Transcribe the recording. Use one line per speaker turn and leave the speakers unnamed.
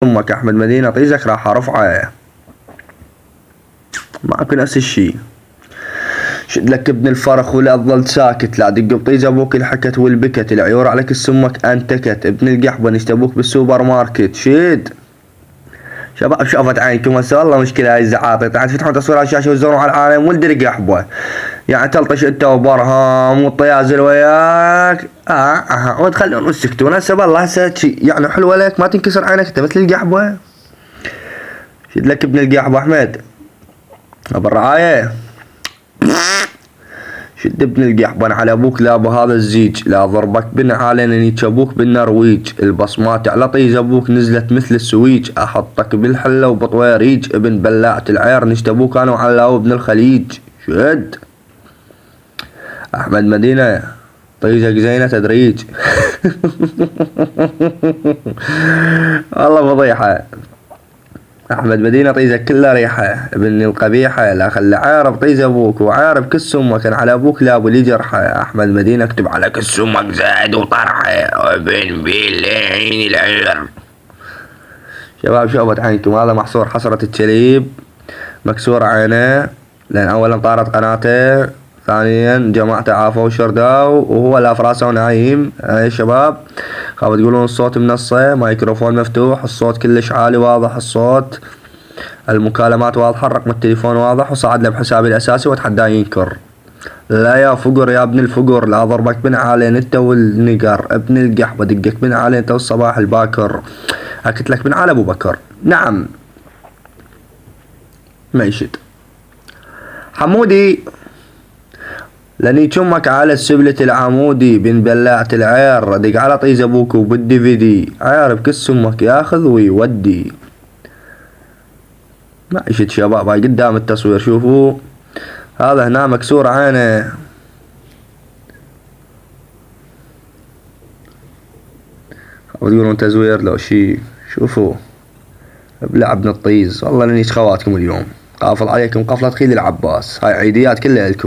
امك احمد مدينة طيزك راح ارفعه. معك نفس الشي. شد لك ابن الفرخ ولا تظل ساكت، لا دق بطيز ابوك الحكت والبكت، العيور عليك السمك انتكت، ابن القحبة نشتبوك بالسوبر ماركت. شد شباب شافت عينكم هسه والله مشكلة هاي الزعاطي، قاعد تفتحون تصوير على الشاشة وتزورون على العالم ولد القحبة، يعني تلطش انت وبرهام والطيازل وياك وتخلون وتسكتون. هسه بالله هسه يعني حلوة لك ما تنكسر عينك انت مثل القحبة. شد لك ابن القحبة احمد ابو الرعاية. شد ابن القحبة على ابوك لا بهذا الزيج، لا ضربك بنعالين يتشبوك بالنرويج، البصمات على طيز ابوك نزلت مثل السويج، احطك بالحلة وبطويريج، ابن بلاعة العير نشتبوك انا وعلاو ابن الخليج. شد احمد مدينة طيزك زينة تدريج. والله فضيحة. احمد مدينة طيزك كلها ريحة، ابن القبيحة لا خلى عارب طيز ابوك وعارب كس امك، كان على ابوك لا ابو لي جرحة، احمد مدينة اكتب على كس امك زاد وطرحة، ابن بالعين العير. شباب شوفت عينكم هذا محصور حصرة الشليب، مكسور عينه لان اولا طارت قناته، ثانيا جماعته عافوا وشرداو وهو لا فراسه ونايم. يا شباب خاف تقولون الصوت منصه، مايكروفون مفتوح، الصوت كلش عالي واضح الصوت، المكالمات واضحة، الرقم التليفون واضح، وصعد له بحسابي الاساسي واتحداه ينكر. لا يا فقر يا ابن الفقر، لا ضربك بن عالين انت والنقر، ابن القحبة دقك بن عالين انت والصباح الباكر، اكت لك بن عال ابو بكر. نعم ميشد حمودي لاني شمك على السبلة العمودي، بن بلاعة العير دق على طيز ابوك وبالدي فيدي، عير بكس امك ياخذ ويودي. معيشة شباب هاي قدام التصوير شوفوا، هذا هنا مكسور عينه، تقولون تزوير لو شي. شوفوا ابلع ابن الطيز، والله لاني خواتكم اليوم قافل عليكم قفلة خيل العباس، هاي عيديات كلها الكم.